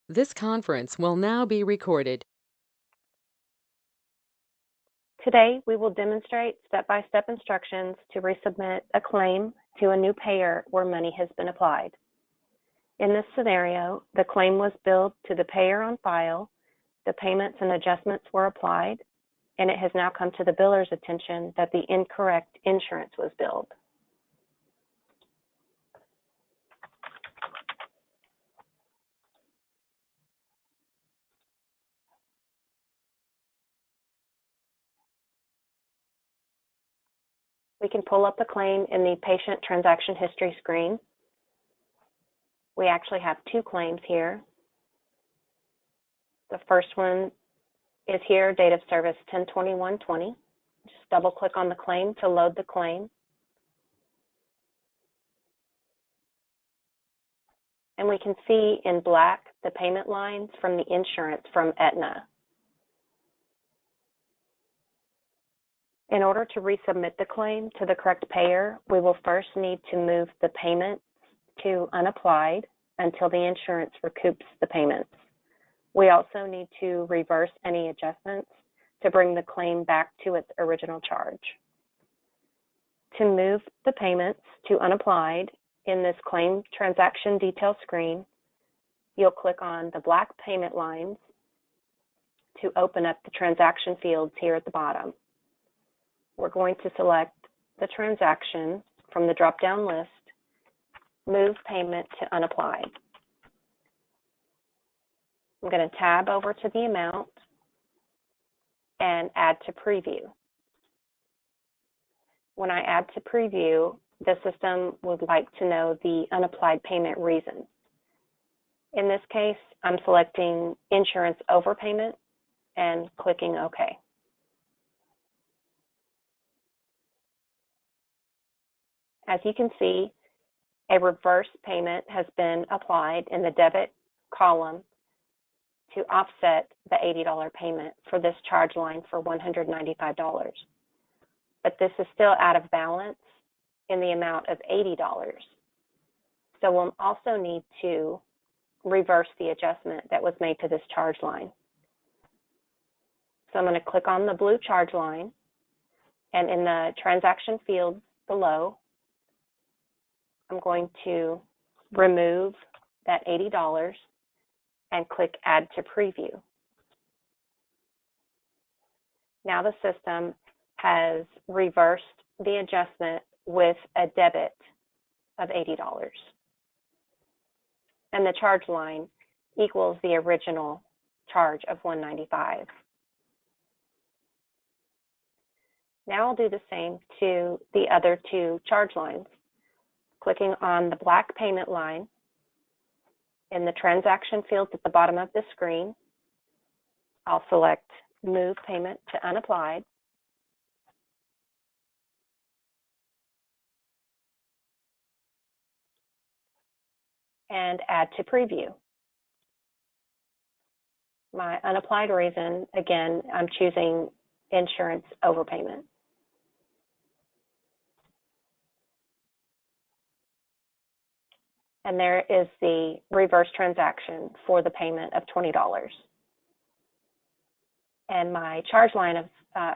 This conference will now be recorded. Today, we will demonstrate step-by-step instructions to resubmit a claim to a new payer where money has been applied. In this scenario, the claim was billed to the payer on file, the payments and adjustments were applied, and it has now come to the biller's attention that the incorrect insurance was billed. We can pull up the claim in the patient transaction history screen. We actually have two claims here. The first one is here, date of service 10/21/20. Just double click on the claim to load the claim. And we can see in black the payment lines from the insurance from Aetna. In order to resubmit the claim to the correct payer, we will first need to move the payment to unapplied until the insurance recoups the payments. We also need to reverse any adjustments to bring the claim back to its original charge. To move the payments to unapplied in this claim transaction detail screen, you'll click on the black payment lines to open up the transaction fields here at the bottom. We're going to select the transaction from the drop-down list, move payment to unapplied. I'm going to tab over to the amount and add to preview. When I add to preview, the system would like to know the unapplied payment reason. In this case, I'm selecting insurance overpayment and clicking OK. As you can see, a reverse payment has been applied in the debit column to offset the $80 payment for this charge line for $195. But this is still out of balance in the amount of $80. So we'll also need to reverse the adjustment that was made to this charge line. So I'm going to click on the blue charge line, and in the transaction field below, I'm going to remove that $80 and click Add to Preview. Now the system has reversed the adjustment with a debit of $80. And the charge line equals the original charge of $195. Now I'll do the same to the other two charge lines. Clicking on the black payment line in the transaction field at the bottom of the screen, I'll select Move Payment to Unapplied. And Add to Preview. My unapplied reason, again, I'm choosing insurance overpayment. And there is the reverse transaction for the payment of $20. And my charge line of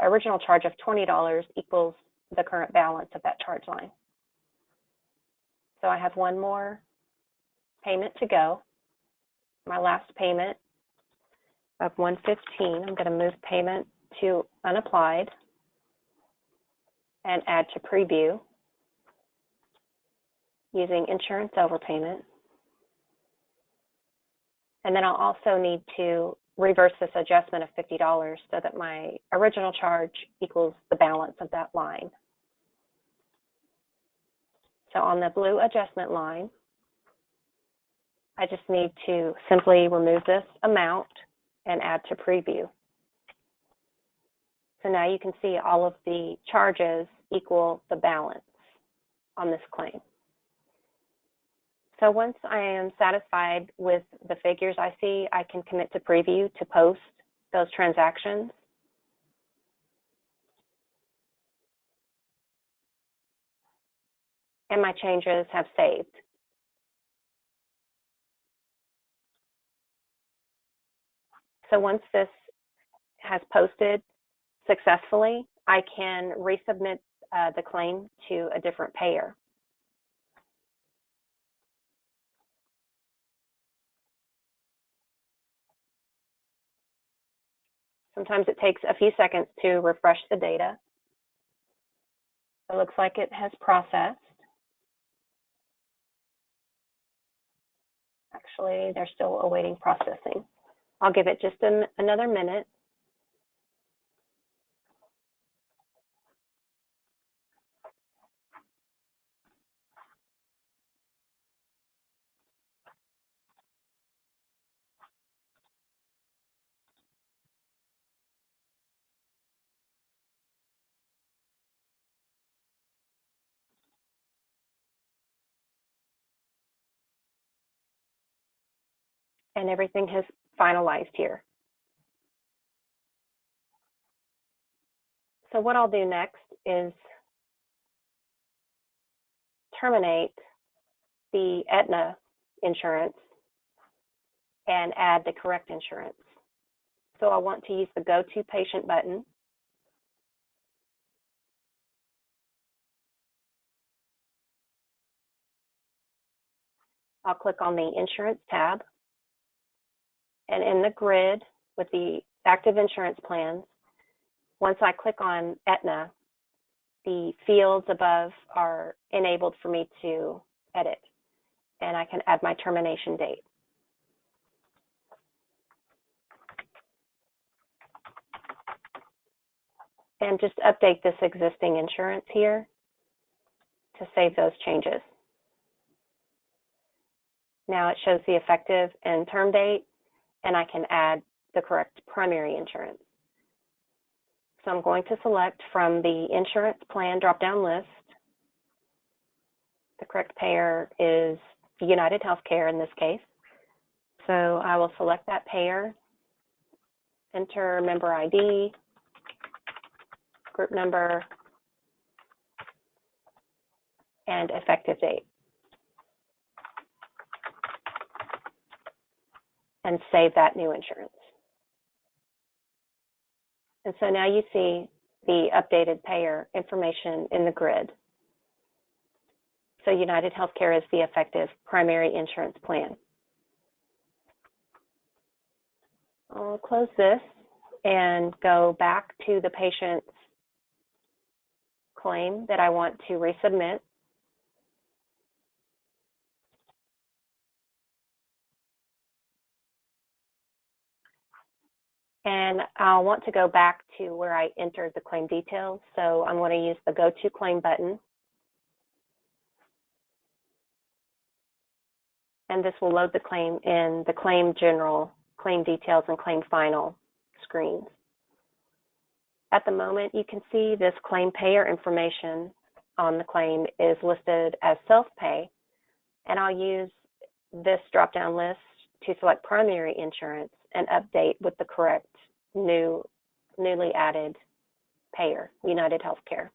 original charge of $20 equals the current balance of that charge line. So I have one more payment to go. My last payment of $115, I'm going to move payment to unapplied and add to preview using insurance overpayment. And then I'll also need to reverse this adjustment of $50 so that my original charge equals the balance of that line. So on the blue adjustment line, I just need to simply remove this amount and add to preview. So now you can see all of the charges equal the balance on this claim. So once I am satisfied with the figures I see, I can commit to preview to post those transactions. And my changes have saved. So once this has posted successfully, I can resubmit the claim to a different payer. Sometimes it takes a few seconds to refresh the data. It looks like it has processed. Actually, they're still awaiting processing. I'll give it just another minute. And everything has finalized here. So what I'll do next is terminate the Aetna insurance and add the correct insurance. So I want to use the Go to Patient button. I'll click on the Insurance tab. And in the grid with the active insurance plans, once I click on Aetna, the fields above are enabled for me to edit, and I can add my termination date. And just update this existing insurance here to save those changes. Now it shows the effective and term date, and I can add the correct primary insurance. So I'm going to select from the insurance plan drop-down list. The correct payer is United Healthcare in this case. So I will select that payer, enter member ID, group number, and effective date. And save that new insurance. And so now you see the updated payer information in the grid. So United Healthcare is the effective primary insurance plan. I'll close this and go back to the patient's claim that I want to resubmit. And I'll want to go back to where I entered the claim details. So I'm going to use the Go to Claim button. And this will load the claim in the Claim General, Claim Details, and Claim Final screens. At the moment, you can see this claim payer information on the claim is listed as self-pay, and I'll use this drop-down list to select primary insurance and update with the correct newly added payer, United Healthcare.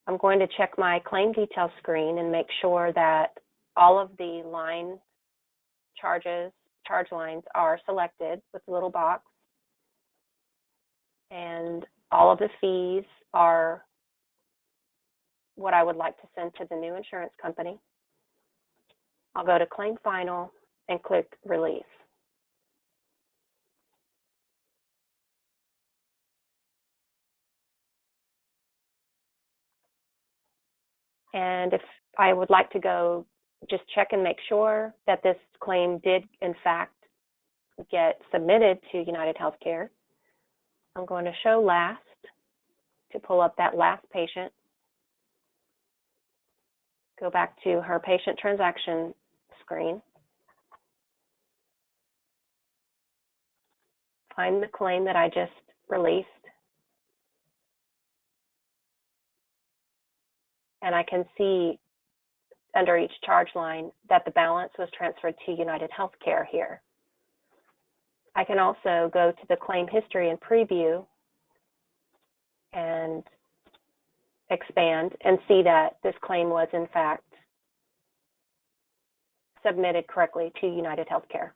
I'm going to check my claim details screen and make sure that all of the charge lines are selected with the little box, and all of the fees are what I would like to send to the new insurance company. I'll go to Claim Final and click Release. And if I would like to go just check and make sure that this claim did in fact get submitted to United Healthcare, I'm going to show last to pull up that last patient. Go back to her patient transaction screen. Find the claim that I just released. And I can see under each charge line that the balance was transferred to United Healthcare here. I can also go to the claim history and preview and expand and see that this claim was in fact submitted correctly to United Healthcare.